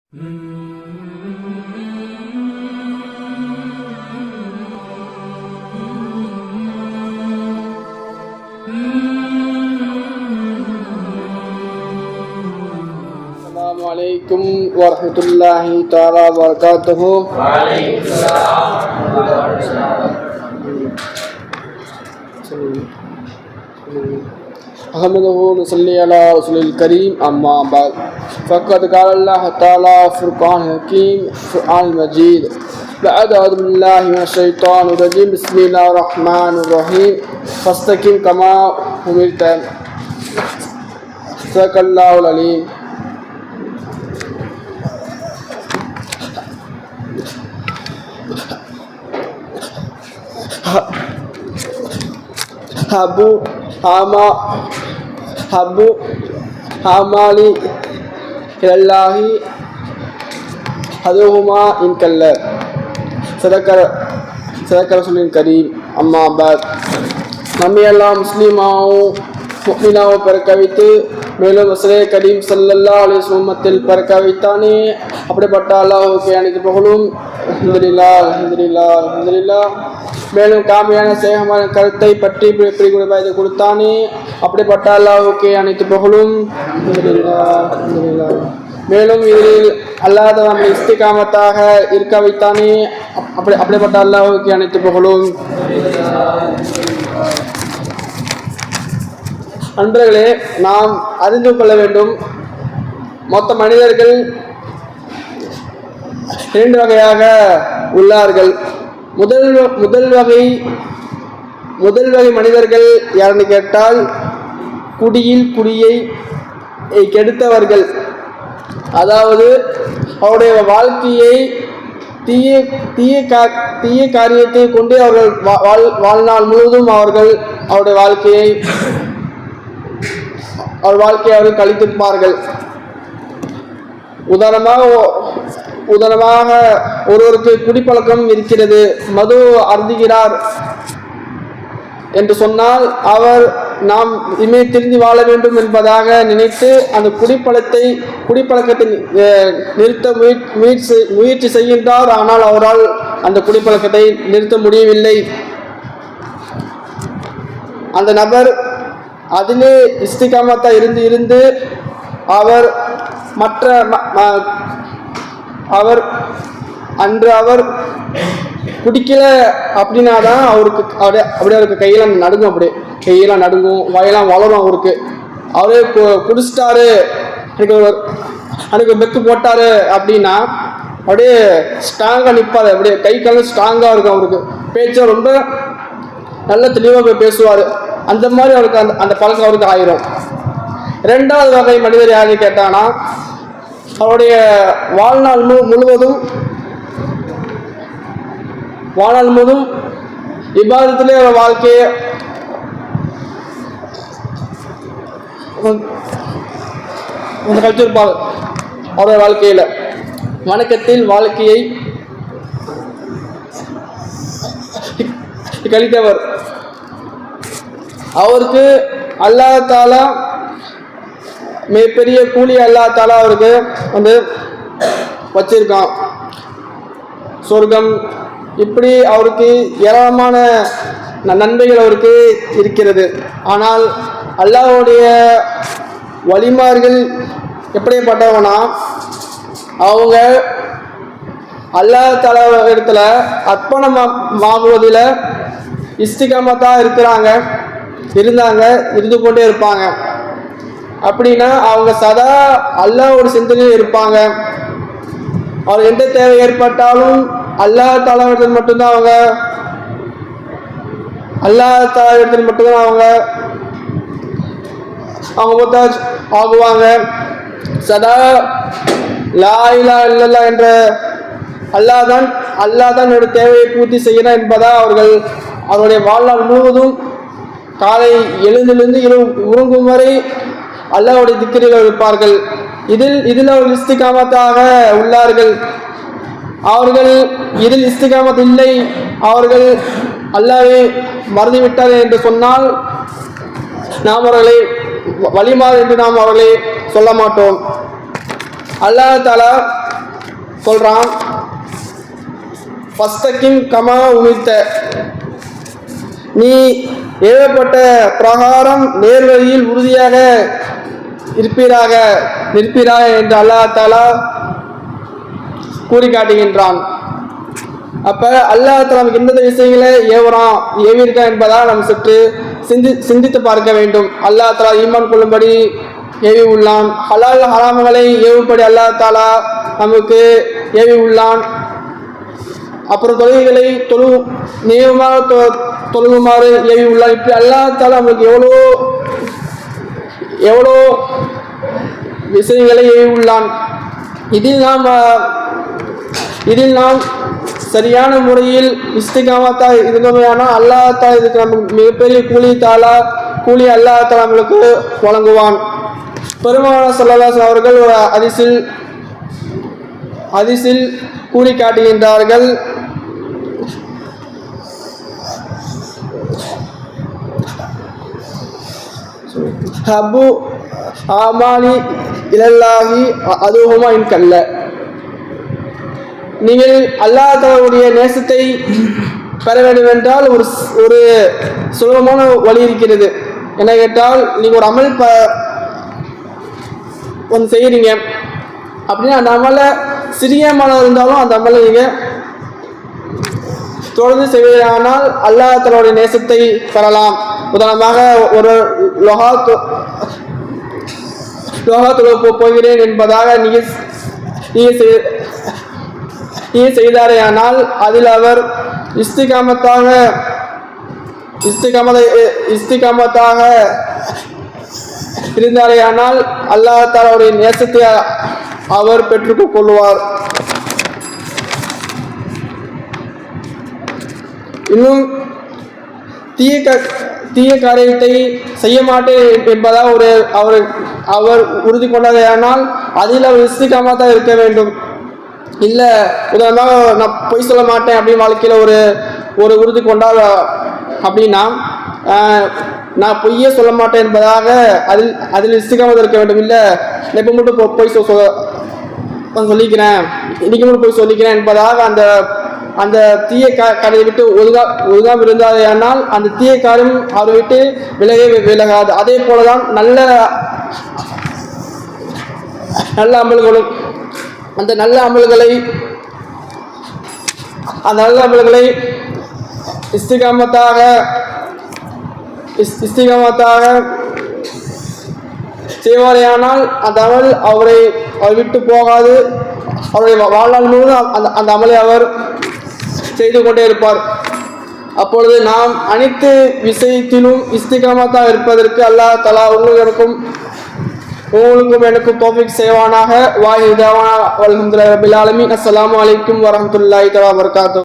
السلام عليكم ورحمة الله تعالى وبركاته. وعليكم السلام ورحمة الله وبركاته. أحمده ونصلي على رسول الكريم أما بعد فقد قال الله تعالى في القرآن الحكيم القرآن المجيد بعد أعوذ بالله من الشيطان الرجيم بسم الله الرحمن الرحيم فاستقم كما أمرت صدق الله العليم. Hub ஹமாலி இலல்லாஹி ஹதுஹுமா இன்கல்ல சதக்க ரசூலின் கரீம் அம்மா பாத். நம்மையெல்லாம் முஸ்லீமாவும் முஃமினாவும் பிறக்க வைத்து மேலும் ரசூலே கரீம் ஸல்லல்லாஹு அலைஹி வஸல்லம் பிறக்க வைத்தானே அப்படிப்பட்ட அல்லாஹ்வுக்கு அனைத்து புகழும். அல்ஹம்துலில்லாஹ் அல்ஹம்துலில்லாஹ் அல்ஹம்துலில்லாஹ். மேலும் காமியான சேகமான கருத்தை பற்றி பிரிகுறிப்பாய்ந்து கொடுத்தானே அப்படிப்பட்ட அல்லாஹ்வுக்கு அனைத்து புகழும். மேலும் இதில் அல்லாத நம்மை இஸ்திகாமத்தாக இருக்க வைத்தானே அப்படிப்பட்ட அல்லாஹ்வுக்கு அனைத்து புகழும். நண்பர்களே, நாம் அறிந்து கொள்ள வேண்டும், மொத்த மனிதர்கள் இரண்டு வகையாக உள்ளார்கள். முதல் வகை மனிதர்கள் யாருன்னு கேட்டால் குடியை கெடுத்தவர்கள். அதாவது அவருடைய வாழ்க்கையை தீய காரியத்தை கொண்டு அவர்கள் வாழ்நாள் முழுவதும் அவருடைய வாழ்க்கையை அவர்கள் கழித்திருப்பார்கள். உதாரணமாக ஒருவருக்கு குடிப்பழக்கம் இருக்கிறது, மது அருந்துகிறார் என்று சொன்னால் அவர் நாம் இனிமே திருந்தி வாழ வேண்டும் என்பதாக நினைத்து அந்த குடிப்பழக்கத்தை நிறுத்த முயற்சி செய்கின்றார். ஆனால் அவரால் அந்த குடிப்பழக்கத்தை நிறுத்த முடியவில்லை. அந்த நபர் அதிலே இஸ்திகாமத்தா இருந்து அவர் குடிக்கல அப்படின்னா தான் அவருக்கு கையெல்லாம் நடுங்கும், வாயெல்லாம் வளரும். அவரே குடிச்சிட்டாரு, எனக்கு மெக்கு போட்டாரு அப்படின்னா அப்படியே ஸ்ட்ராங்காக நிற்பாரு, அப்படியே கை காலம் ஸ்ட்ராங்காக இருக்கும். அவருக்கு பேச்ச ரொம்ப நல்ல தெளிவாக பேசுவார். அந்த மாதிரி அவருக்கு அந்த பழக்கம் அவருக்கு ஆயிரும். இரண்டாவது வகை மனிதர் யாருன்னு கேட்டானா, அவருடைய வாழ்நாள் முழுவதும் இபாதத்திலே அவர் வாழ்க்கையை கழிச்சிருப்பார். அவருடைய வாழ்க்கையில வணக்கத்தில் வாழ்க்கையை கழித்தவர். அவருக்கு அல்லாஹ் தஆலா மிகப்பெரிய கூலி அல்லாஹ் தஆலா அவருக்கு வச்சிருக்கான், சொர்க்கம். இப்படி அவருக்கு ஏராளமான நன்மைகள் அவருக்கு இருக்கிறது. ஆனால் அல்லாஹ்வுடைய வலிமார்கள் எப்படிப்பட்டவனா, அவங்க அல்லாஹ் தஆலா இடத்துல அர்ப்பணமாகுவதில் இஸ்திகாமத்தா இருந்து கொண்டே இருப்பாங்க. அப்படின்னா அவங்க சதா அல்லாஹ்வோட சிந்தனையில் இருப்பாங்க. அவர் எந்த தேவை ஏற்பட்டாலும் அல்லாஹ் தஆலா இடத்துல மட்டும்தான் அவங்க முத்தாஜ் ஆகுவாங்க. சதா லா இலாஹ இல்லல்லாஹ் என்ற அல்லாஹ் தான் என்னோட தேவையை பூர்த்தி செய்கிறார் என்பதா அவருடைய வாழ்நாள் முழுவதும் காலை எழுந்திலிருந்து உறங்கும் வரை அல்லாஹ்வுடைய திக்ரில் இருப்பார்கள். இதில் அவர்கள் இஸ்திகாமத்தாக உள்ளார்கள். அவர்கள் இதில் இஸ்திகாமத் இல்லை, அவர்கள் அல்லாஹ்வை மறந்துவிட்டார் என்று சொன்னால் நாம் அவர்களை வழிமாறு என்று நாம் அவர்களை சொல்ல மாட்டோம். அல்லாஹ் தஆலா சொல்றான், ஃபஸ்தகிம் கமா உமிர்த்த, நீ ஏவப்பட்ட பிரகாரம் நேர்வழியில் உறுதியாக நிற்பீராக என்று அல்லாஹ் தஆலா கூறி காட்டுகின்றான். அப்ப அல்லாஹ் தஆலா நமக்கு எந்தெந்த விஷயங்களை ஏவியிருக்கான் என்பதால் நாம் சற்று சிந்தித்து பார்க்க வேண்டும். அல்லாஹ் தஆலா ஈமான் கொள்ளும்படி ஏவி உள்ளான். ஹலால் ஹராம்களை ஏவும்படி அல்லாஹ் தஆலா நமக்கு ஏவி உள்ளான். அப்புறம் தொழுகைகளை தொழுகுமாறு ஏவி உள்ளான். இப்படி அல்லாஹ் தஆலா நமக்கு எவ்வளோ விஷயங்களை ஏவி உள்ளான். இதில் நாம் சரியான முறையில் இஸ்திகாமத்தாக இருந்தோமையானால் அல்லாஹ் தஆலா இதுக்கு நமக்கு மிகப்பெரிய கூலி அல்லாஹ் தஆலா நம்மளுக்கு வழங்குவான். பெருமானார் ஸல்லல்லாஹு அலைஹி அவர்கள் ஒரு ஹதீஸில் கூறி காட்டுகின்றார்கள், ஹப்பு ஆமாலி இலல்லாஹி அதுஹுமா இன் கல்ல, நீங்கள் அல்லாஹ் தஆலாவுடைய நேசத்தை பெற வேண்டும் என்றால் ஒரு சுலபமான வழி இருக்கிறது. என்ன கேட்டால், நீங்கள் ஒரு அமல் ஒன்று செய்கிறீங்க அப்படின்னா அந்த அமலை சிறிய அமலாக இருந்தாலும் அந்த அமலை நீங்கள் தொடர்ந்து செய்வதானால் அல்லாஹ் தஆலாவுடைய நேசத்தை பெறலாம். உதாரணமாக ஒரு லோஹா தொழுக போகிறேன் என்பதாக நீங்கள் செய்தாரேயானால் அதில் அவர் இஸ்திகாமத்தாக இருந்தாரேயானால் அல்லாஹ் தஆலாவுடைய நேசத்தை அவர் பெற்றுக் கொள்வார். இன்னும் தீய காரியத்தை செய்ய மாட்டேன் என்பதாக அவர் உறுதி கொண்டதையானால் அதில் அவர் இஸ்திகாமத்தாக இருக்க வேண்டும். இல்லை, உதாரணமாக நான் பொய் சொல்ல மாட்டேன் அப்படின்னு வாழ்க்கையில் ஒரு உறுதி கொண்டால் அப்படின்னா நான் பொய்யே சொல்ல மாட்டேன் என்பதாக அதில் இஸ்திகாமத்தாக இருக்க வேண்டும். இல்லை, நான் இப்போ மட்டும் பொய் சொல்லிக்கிறேன், இன்னைக்கு மட்டும் பொய் சொல்லிக்கிறேன் என்பதாக அந்த தீய காரியை விட்டு ஒழுங்காமல் இருந்தால் அந்த தீய காரியம் அவரை விட்டு விலகாது. அதே போலதான் நல்ல அமல்களும் அந்த நல்ல அமல்களை இஸ்திகாமத்தாக செய்வாரேயானால் அந்த அமல் அவரை விட்டு போகாது. அவருடைய வாழ்நாள் முழுவதும் அந்த அமலை அவர் செய்து கொண்டே இருப்பார். அப்பொழுது நாம் அனைத்து விஷயத்திலும் இஸ்திகாமத்தாக இருப்பதற்கு அல்லாஹ் தஆலா உங்களுக்கும் எனக்கும் தௌஃபீக் செய்வானாக. வாஹிதாவானா அல்ஹம்துலில்லாஹி ரப்பில் ஆலமீன். அஸ்ஸலாமு அலைக்கும் வரஹ்மத்துல்லாஹி தஆலா வபரகாத்துஹு.